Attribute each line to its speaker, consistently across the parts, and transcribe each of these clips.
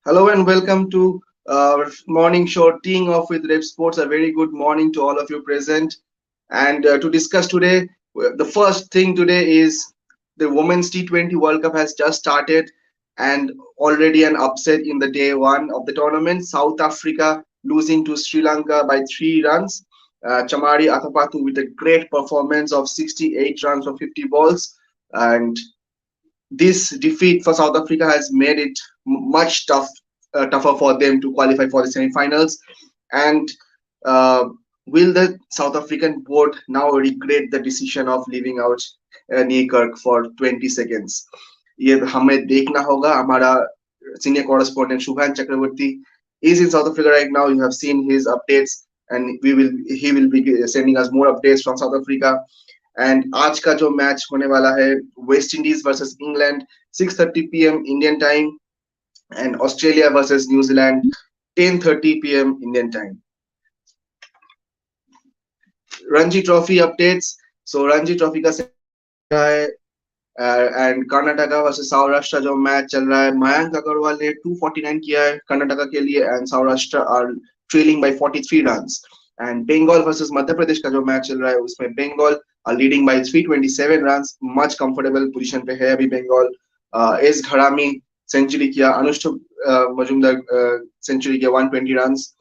Speaker 1: Hello and welcome to our morning show, Teeing Off with Revsportz. A very good morning to all of you present. And to discuss today, the first thing today is the Women's T20 World Cup has just started, and already an upset in the day one of the tournament. South Africa losing to Sri Lanka by 3 runs. Chamari Athapathu with a great performance of 68 runs for 50 balls. And this defeat for South Africa has made it much tougher for them to qualify for the semi-finals. And uh, will the South African board now regret the decision of leaving out Kirk for 20 seconds? ये हमें देखना होगा. हमारा senior correspondent Shubhan Chakraborty is in South Africa right now. You have seen his updates, and he will be sending us more updates from South Africa. And आज का जो match होने वाला है West Indies versus England 6:30 p.m. Indian time and Australia versus New Zealand 10:30 p.m. Indian time. Ranji trophy updates. So Ranji trophy का है and Karnataka versus Saurashtra जो match चल रहा है. मयंक अग्रवाल ने 249 किया है कर्नाटका के लिए and Saurashtra are trailing by 43 runs. And Bengal versus Madhya Pradesh का जो मैच चल रहा है उसमें Bengal are leading by 327 runs. Much comfortable position पे है अभी बंगाल. एस घरामी सेंचुरी किया, अनुष्ठुप मजुमदार सेंचुरी किया 120 runs,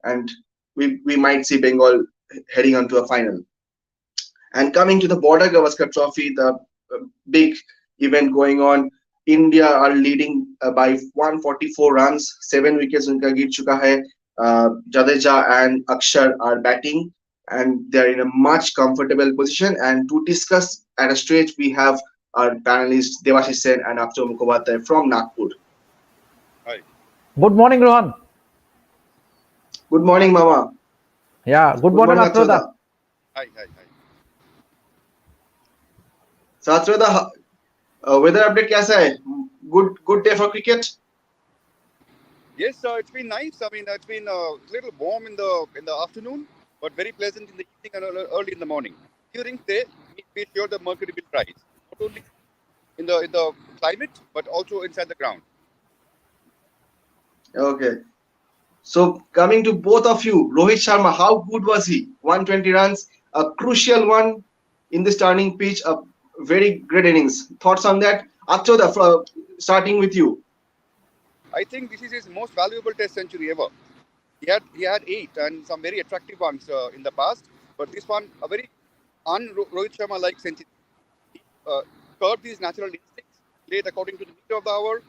Speaker 1: and we might see Bengal heading on to a final. And coming to the Border Gavaskar Trophy, the big event going on, India are leading by 144 runs. 7 wickets उनका गिर चुका है. Jadeja and Akshar are batting, and they're in a much comfortable position. And to discuss at a stretch, we have our panelists Devashish Sen and Akhtar Mukhopadhyay from Nagpur.
Speaker 2: Hi.
Speaker 3: Good morning, Rohan.
Speaker 1: Good morning, Mama.
Speaker 3: Yeah, good morning, Atroda.
Speaker 2: Hi.
Speaker 1: So Atroda, weather update कैसा है? Good day for cricket.
Speaker 2: Yes, it's been nice. I mean, it's been a little warm in the afternoon, but very pleasant in the evening and early in the morning. During the day, be sure the mercury will rise, not only in the climate but also inside the ground.
Speaker 1: Okay. So coming to both of you, Rohit Sharma, how good was he? 120 runs, a crucial one in this turning pitch, a very great innings. Thoughts on that? Atroda, starting with you.
Speaker 2: I think this is his most valuable Test century ever. He had 8 and some very attractive ones in the past, but this one a very un-Rohit Sharma-like century. He curbed his natural instincts, played according to the meter of the hour,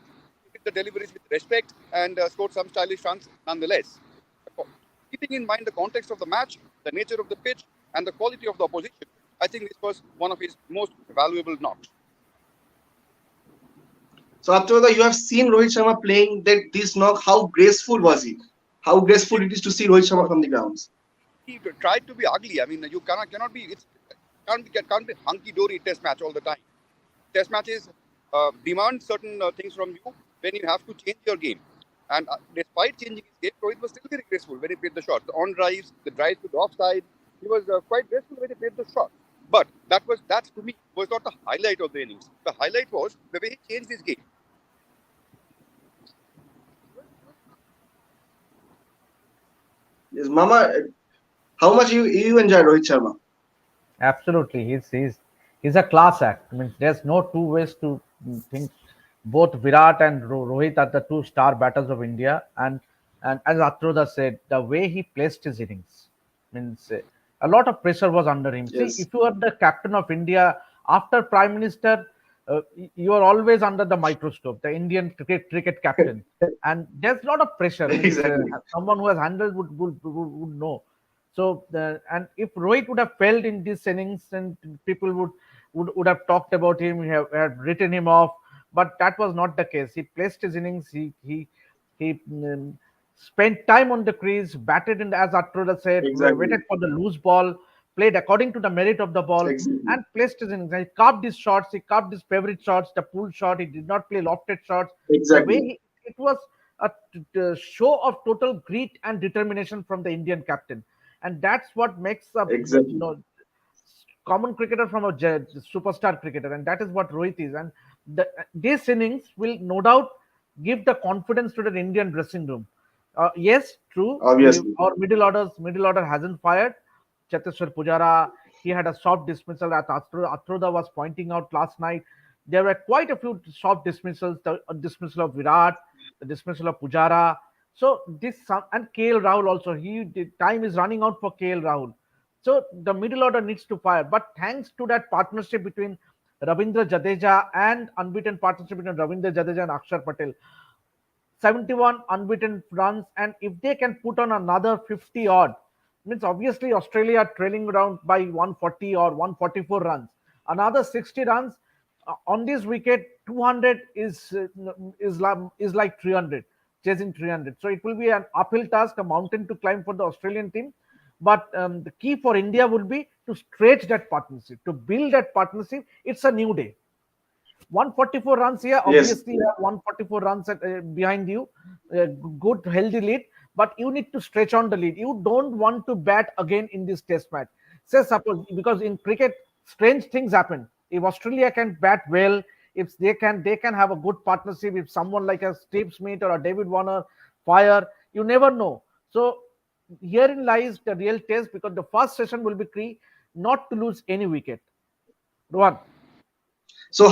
Speaker 2: did the deliveries with respect, and scored some stylish runs nonetheless. Keeping in mind the context of the match, the nature of the pitch, and the quality of the opposition, I think this was one of his most valuable knocks.
Speaker 1: So Atroda, you have seen Rohit Sharma playing this knock. How graceful was he? How graceful it is to see Rohit Sharma from the grounds.
Speaker 2: He tried to be ugly. I mean, you cannot be. Can't be hunky-dory Test match all the time. Test matches demand certain things from you when you have to change your game. And despite changing his game, Rohit was still very graceful when he played the shots. The on drives, the drives to the offside, he was quite graceful when he played the shot. But that to me was not the highlight of the innings. The highlight was the way he changed his game.
Speaker 1: Yes, Mama, how much you enjoy Rohit Sharma?
Speaker 3: Absolutely, he's a class act. I mean, there's no two ways to think. Both Virat and Rohit are the 2 star batters of India, and as Atroda said, the way he placed his innings means a lot of pressure was under him.
Speaker 1: Yes.
Speaker 3: See, if you are the captain of India after Prime Minister, you are always under the microscope, the Indian cricket captain, and there's a lot of pressure.
Speaker 1: Exactly.
Speaker 3: Someone who has handled would know. So, and if Rohit would have failed in this innings, then people would have talked about him, have written him off. But that was not the case. He placed his innings. He spent time on the crease, batted in, as Atroda said,
Speaker 1: Exactly.
Speaker 3: waited for the loose ball, played according to the merit of the ball,
Speaker 1: Exactly.
Speaker 3: and placed his innings. He carved his shots. He carved his favorite shots, the pull shot. He did not play lofted shots.
Speaker 1: Exactly.
Speaker 3: The way it was a show of total grit and determination from the Indian captain, and that's what makes a
Speaker 1: Exactly.
Speaker 3: common cricketer from a superstar cricketer, and that is what Rohit is. And this innings will no doubt give the confidence to the Indian dressing room. Yes, true.
Speaker 1: Obviously.
Speaker 3: Our middle order hasn't fired. Cheteshwar Pujara, he had a soft dismissal that Atroda was pointing out last night. There were quite a few soft dismissals. The dismissal of Virat, the dismissal of Pujara. So and KL Rahul also. The time is running out for KL Rahul. So the middle order needs to fire. But thanks to that partnership between Ravindra Jadeja and unbeaten partnership between Ravindra Jadeja and Akshar Patel, 71 unbeaten runs, and if they can put on another 50 odd, means obviously Australia are trailing around by 140 or 144 runs. Another 60 runs on this wicket, 200 is like 300, chasing 300. So it will be an uphill task, a mountain to climb for the Australian team. But the key for India would be to stretch that partnership, to build that partnership. It's a new day. 144 runs here.
Speaker 1: Yes.
Speaker 3: Obviously, you have 144 runs behind you, good healthy lead. But you need to stretch on the lead. You don't want to bat again in this Test match. Say suppose, because in cricket, strange things happen. If Australia can bat well, if they can have a good partnership. If someone like a Steve Smith or a David Warner fire, you never know. So herein lies the real test, because the first session will be key not to lose any wicket. Rohan.
Speaker 1: So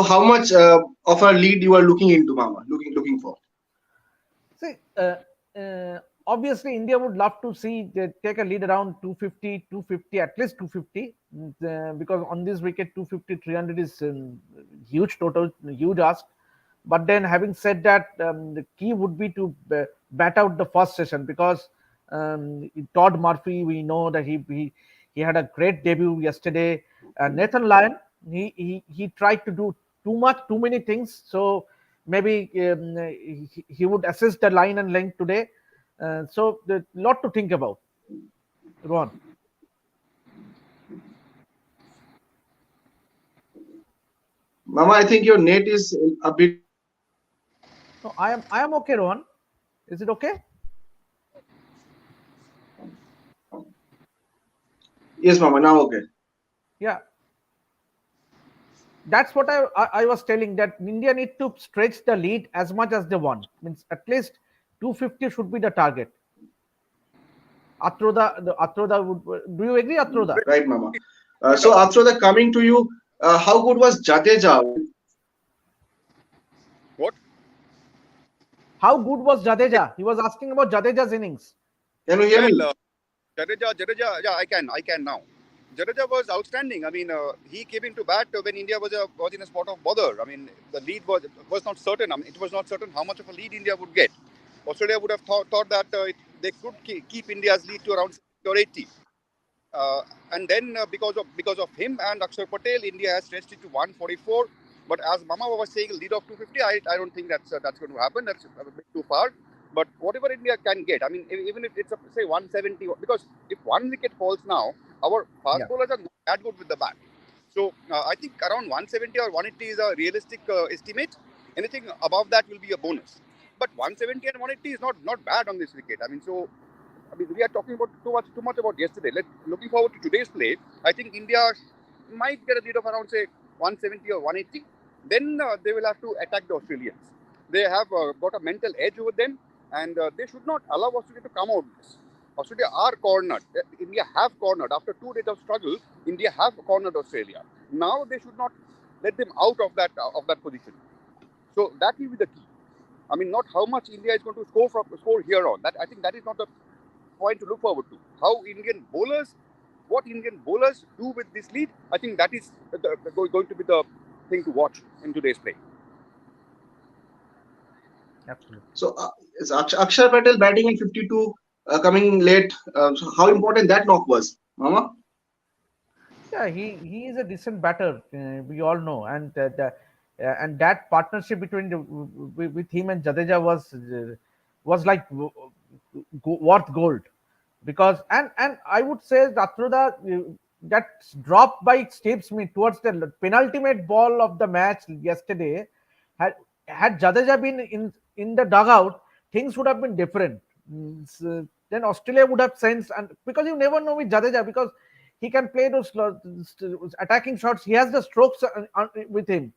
Speaker 1: how much of a lead you are looking into, Mama? Looking for?
Speaker 3: See, obviously, India would love to see they take a lead around 250, 250, at least 250, because on this wicket, 250, 300 is huge total, huge ask. But then, having said that, the key would be to bat out the first session, because Todd Murphy, we know that he had a great debut yesterday. Nathan Lyon, he tried to do too many things. So maybe he would assist the line and length today. So a lot to think about. Rohan.
Speaker 1: Mama, I think your net is a bit.
Speaker 3: No, I am okay, Rohan. Is it okay?
Speaker 1: Yes, Mama. Now okay.
Speaker 3: Yeah. That's what I was telling, that India need to stretch the lead as much as they want. Means at least 250 should be the target. Atroda would. Do you agree, Atroda?
Speaker 1: Right, Mama.
Speaker 2: But,
Speaker 1: So after the coming to you, how good was Jadeja?
Speaker 2: what?
Speaker 3: How good was Jadeja? He was asking about Jadeja's innings.
Speaker 1: Can you hear
Speaker 2: Well,
Speaker 1: me?
Speaker 2: Jadeja, yeah, I can now. Jadeja was outstanding. I mean, he came into bat when India was in a spot of bother. I mean, the lead was not certain. I mean, it was not certain how much of a lead India would get. Australia would have thought that they could keep India's lead to around 70 or 80. And then because of him and Akshar Patel, India has stretched it to 144. But as Mama was saying, lead of 250, I don't think that's going to happen. That's a bit too far. But whatever India can get, I mean, even if it's say 170, because if one wicket falls now, our fast
Speaker 3: Yeah.
Speaker 2: bowlers are not that good with the bat. So I think around 170 or 180 is a realistic estimate. Anything above that will be a bonus. But 170 and 180 is not bad on this wicket. I mean, we are talking about too much about yesterday. Looking forward to today's play, I think India might get a lead of around say 170 or 180. Then they will have to attack the Australians. They have got a mental edge over them, and they should not allow Australia to come out of this. Australia are cornered. India have cornered after 2 days of struggle. India have cornered Australia. Now they should not let them out of that position. So that will be the key. I mean, not how much India is going to score here on. That I think that is not the point to look forward to. What Indian bowlers do with this lead, I think that is going to be the thing to watch in today's play.
Speaker 3: Absolutely.
Speaker 1: So is Akshar Patel batting in 52, coming late. So how important that knock was, Mama?
Speaker 3: Yeah, he is a decent batter. We all know, and that partnership between with him and Jadeja was like worth gold, because and I would say that through that drop by Steve Smith towards the penultimate ball of the match yesterday, had Jadeja been in the dugout, things would have been different. Then Australia would have sensed, and because you never know with Jadeja, because He can play those attacking shots. He has the strokes with him.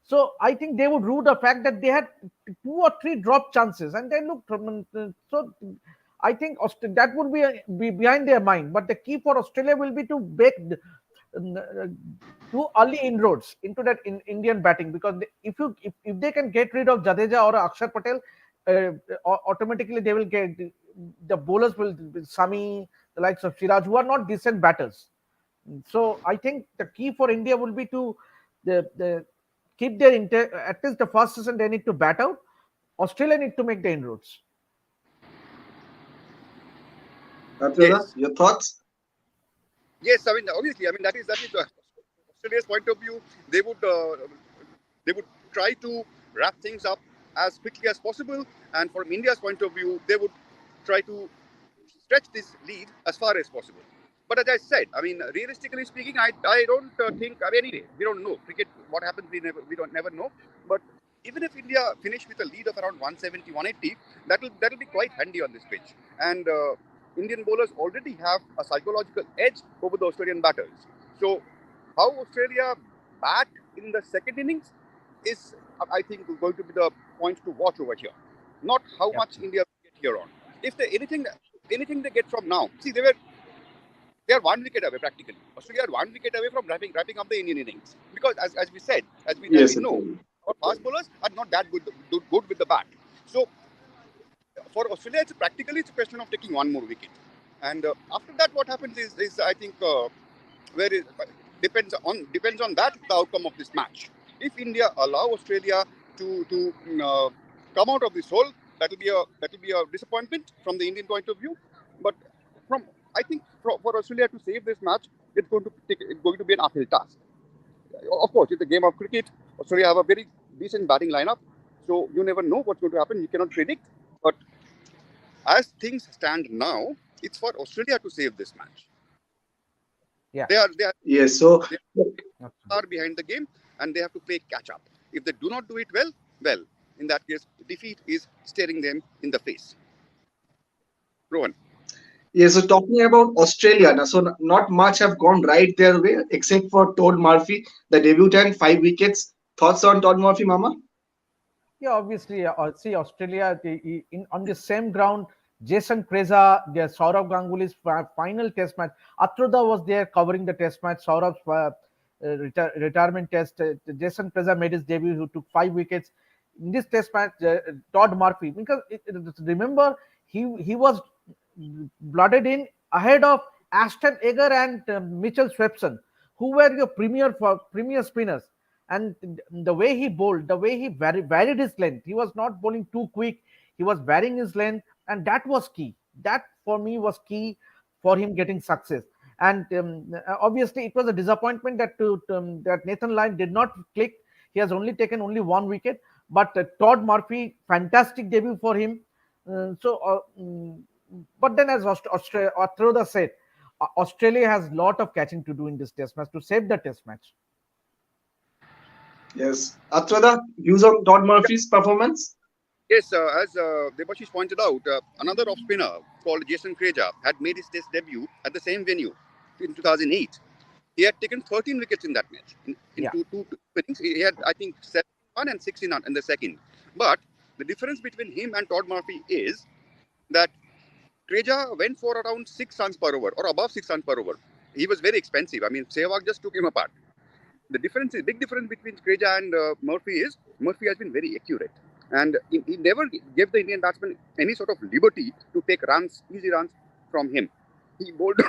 Speaker 3: So I think they would rue the fact that they had two or three drop chances, and they looked. So I think that would be behind their mind. But the key for Australia will be to do early inroads into that Indian batting, because if they can get rid of Jadeja or Akshar Patel, automatically they will get the bowlers will Sami, the likes of Siraj, who are not decent batters. So I think the key for India will be to the keep their at least the first season they need to bat out. Australia need to make the inroads.
Speaker 1: Atrada,
Speaker 2: Yes,
Speaker 1: your thoughts?
Speaker 2: yes. I mean, obviously, I mean that is Australia's point of view. They would try to wrap things up as quickly as possible, and from India's point of view, they would try to stretch this lead as far as possible. But as I said, I mean, realistically speaking, I don't think. I mean, anyway, we don't know cricket. What happens, we don't never know. But even if India finish with a lead of around 170, 180, that'll be quite handy on this pitch. And Indian bowlers already have a psychological edge over the Australian batters. So how Australia bat in the second innings is, I think, going to be the point to watch over here. Not how
Speaker 3: Yep.
Speaker 2: much India will get here on. If they anything they get from now, see they are 1 wicket away practically. Australia are 1 wicket away from wrapping up the Indian innings, because as we said, as we
Speaker 1: Yes,
Speaker 2: know,
Speaker 1: Atrada.
Speaker 2: our fast bowlers are not that good with the bat. So for Australia, it's a question of taking one more wicket, and after that, what happens is I think where it depends on that the outcome of this match. If India allow Australia to come out of this hole, that will be a disappointment from the Indian point of view. But from I think for Australia to save this match, it's going to be an uphill task. Of course, it's a game of cricket. Australia have a very decent batting lineup, so you never know what's going to happen. You cannot predict. But as things stand now, it's for Australia to save this match.
Speaker 3: Yeah.
Speaker 2: They are
Speaker 1: Yes. So
Speaker 2: they
Speaker 3: Absolutely.
Speaker 2: are behind the game, and they have to play catch up. If they do not do it well, in that case, defeat is staring them in the face. Rohan.
Speaker 1: yeah, so talking about Australia now, so not much have gone right their way except for Todd Murphy, the debutant, 5 wickets. Thoughts on Todd Murphy, Mama?
Speaker 3: Yeah, obviously, see Australia on the same ground. Jason Kreza, the Saurav Ganguly's final Test match. Atroda was there covering the Test match. Saurav's retirement test. Jason Kreza made his debut. Who took 5 wickets in this Test match. Todd Murphy, because remember he was blooded in ahead of Ashton Agar and Mitchell Swepson, who were your premier spinners. And the way he bowled, the way he varied his length, he was not bowling too quick. He was varying his length, and that was key. That for me was key for him getting success. And obviously, it was a disappointment that Nathan Lyon did not click. He has only taken only 1 wicket, but Todd Murphy, fantastic debut for him. But then, as Atroda said, Australia has a lot of catching to do in this Test match to save the Test match.
Speaker 1: Yes. Atrada, views on Todd Murphy's performance?
Speaker 2: Yes, as Debashish pointed out, another off spinner called Jason Krejza had made his Test debut at the same venue in 2008. He had taken 13 wickets in that match. In
Speaker 3: Yeah,
Speaker 2: two innings, he had, I think, 7 in one and 6 in the second. But the difference between him and Todd Murphy is that Krejza went for around 6 runs per over or above 6 runs per over. He was very expensive. I mean, Sehwag just took him apart. The big difference between Krejza and Murphy is Murphy has been very accurate. And he never gave the Indian batsman any sort of liberty to take runs, easy runs from him. He bowled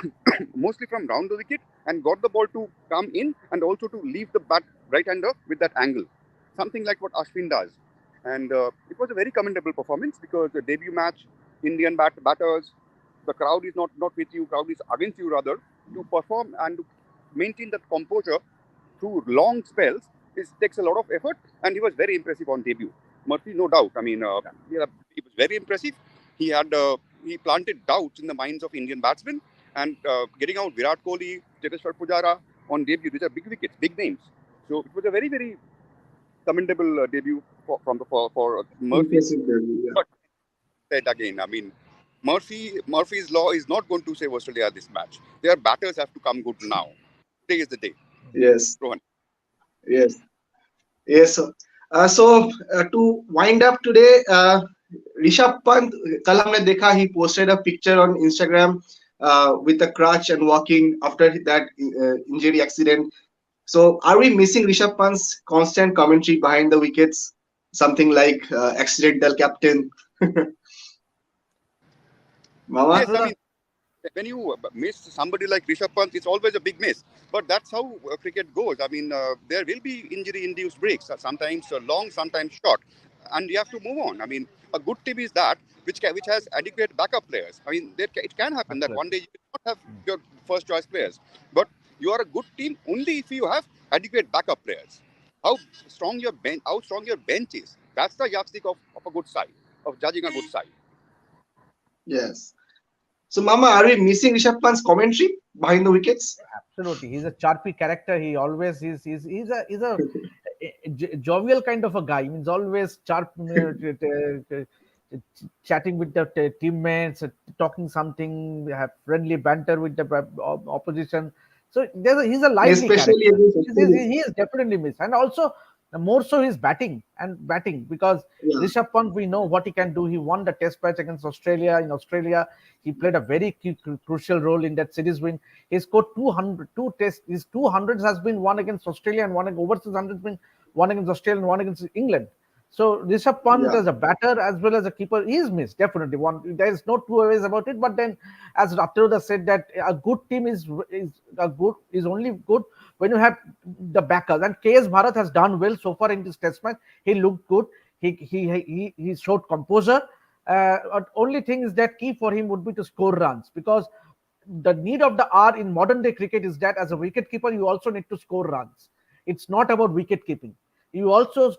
Speaker 2: mostly from round the wicket and got the ball to come in and also to leave the bat right-hander with that angle. Something like what Ashwin does. And it was a very commendable performance because the debut match, Indian batters, the crowd is not with you, crowd is against you rather, to perform and to maintain that composure through long spells takes a lot of effort, and he was very impressive on debut. Murphy, no doubt. I mean, he was very impressive. He planted doubts in the minds of Indian batsmen, and getting out Virat Kohli, Cheteshwar Pujara on debut. These are big wickets, big names. So it was a very very commendable debut for Murphy.
Speaker 1: Impressive debut, yeah.
Speaker 2: But said again, I mean, Murphy's law is not going to save Australia this match. Their batters have to come good now. Today is the day,
Speaker 1: Yes,
Speaker 2: Rohan.
Speaker 1: yes, yes. To wind up today, Rishabh Pant, कल हमने देखा he posted a picture on Instagram with a crutch and walking after that injury accident. So, are we missing Rishabh Pant's constant commentary behind the wickets? Something like accidental captain, Mama?
Speaker 2: Yes, I
Speaker 3: Atra,
Speaker 2: mean, when you miss somebody like Rishabh Pant, it's always a big miss. But that's how cricket goes. I mean, there will be injury-induced breaks. Sometimes long, sometimes short, and you have to move on. I mean, a good team is that which has adequate backup players. I mean, it can happen that one
Speaker 3: absolutely.
Speaker 2: day you will not have your first choice players, but you are a good team only if you have adequate backup players. How strong your bench is. That's the yardstick of a good side, of judging a good side.
Speaker 1: Yes. So, Mama, are we missing Rishabh Pant's commentary behind the wickets?
Speaker 3: Absolutely, he's a chirpy character. He always he's a jovial kind of a guy. He's always chatting with the teammates, talking something, have friendly banter with the opposition. So he's a lively
Speaker 1: Especially
Speaker 3: character.
Speaker 1: against
Speaker 3: He
Speaker 1: Australia.
Speaker 3: is definitely missed, and also more so his batting because
Speaker 1: Yeah,
Speaker 3: Rishabh Pant, we know what he can do. He won the Test match against Australia. In Australia, he played a very crucial role in that series win. He scored 200, two tests. His 200s has been won against Australia and one overseas hundreds been one against Australia and one against England. So Rishabh Pant
Speaker 1: yeah,
Speaker 3: as a batter as well as a keeper, he is missed definitely. There is no two ways about it. But then, as Ratiroda said, that a good team is only good when you have the backers. And KS Bharat has done well so far in this Test match. He looked good. He showed composure. Only thing is that key for him would be to score runs because the need of the hour in modern day cricket is that as a wicket keeper you also need to score runs. It's not about wicket keeping. You also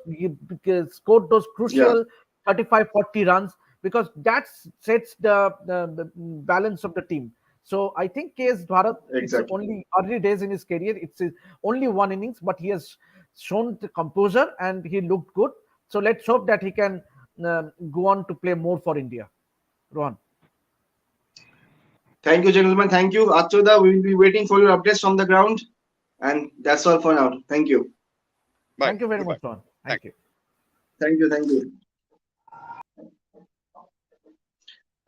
Speaker 3: score those
Speaker 1: yeah,
Speaker 3: crucial 35, 40 runs because that sets the balance of the team. So I think KS Bharat, it's
Speaker 1: exactly.
Speaker 3: only early days in his career. It's only one innings, but he has shown the composure and he looked good. So let's hope that he can go on to play more for India. Rohan.
Speaker 1: Thank you, gentlemen. Thank you. Achoda, we will be waiting for your updates from the ground. And that's all for now. Thank you.
Speaker 2: Bye.
Speaker 3: Thank you very
Speaker 2: Goodbye.
Speaker 3: much, Rohan.
Speaker 2: Thanks.
Speaker 3: Thank you.
Speaker 1: Thank you. Thank you.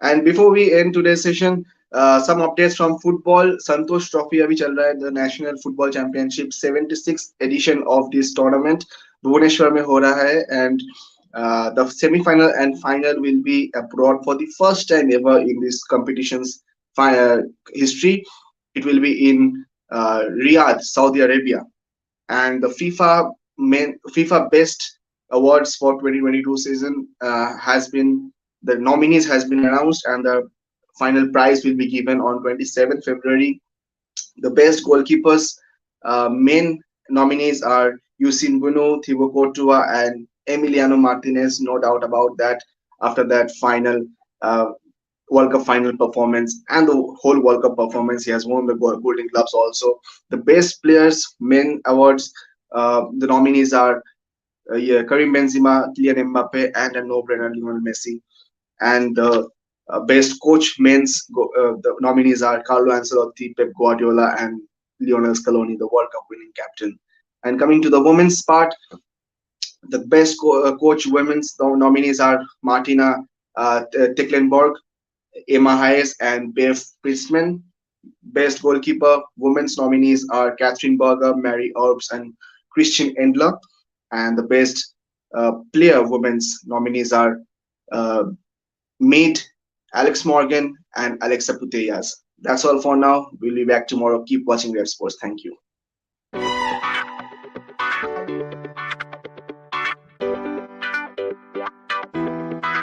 Speaker 1: And before we end today's session, some updates from football. Santosh Trophy अभी चल रहा है, the National Football Championship 76th edition of this tournament Bhubaneswar में हो रहा है, and the semi-final and final will be abroad for the first time ever in this competition's history. It will be in Riyadh, Saudi Arabia, and the FIFA Best Awards for 2022 season has been the nominees has been announced, and the final prize will be given on 27th February. The best goalkeepers main nominees are Yusin Bunu, Thibaut Courtois, and Emiliano Martinez. No doubt about that. After that final uh, World Cup final performance and the whole World Cup performance, he has won the Golden Gloves also. The best players men awards. The nominees are yeah, Karim Benzema, Kylian Mbappe, and a no-brainer Lionel Messi. And the best coach men's the nominees are Carlo Ancelotti, Pep Guardiola, and Lionel Scaloni, the World Cup winning captain. And coming to the women's part, the best coach women's nominees are Martina Tecklenburg, Emma Hayes, and Bev Priestman. Best goalkeeper women's nominees are Catherine Berger, Mary Earps, and Christian Endler. And the best player women's nominees are uh, Mead, Alex Morgan, and Alexa Putellas. That's all for now. We'll be back tomorrow. Keep watching Red Sports. Thank you.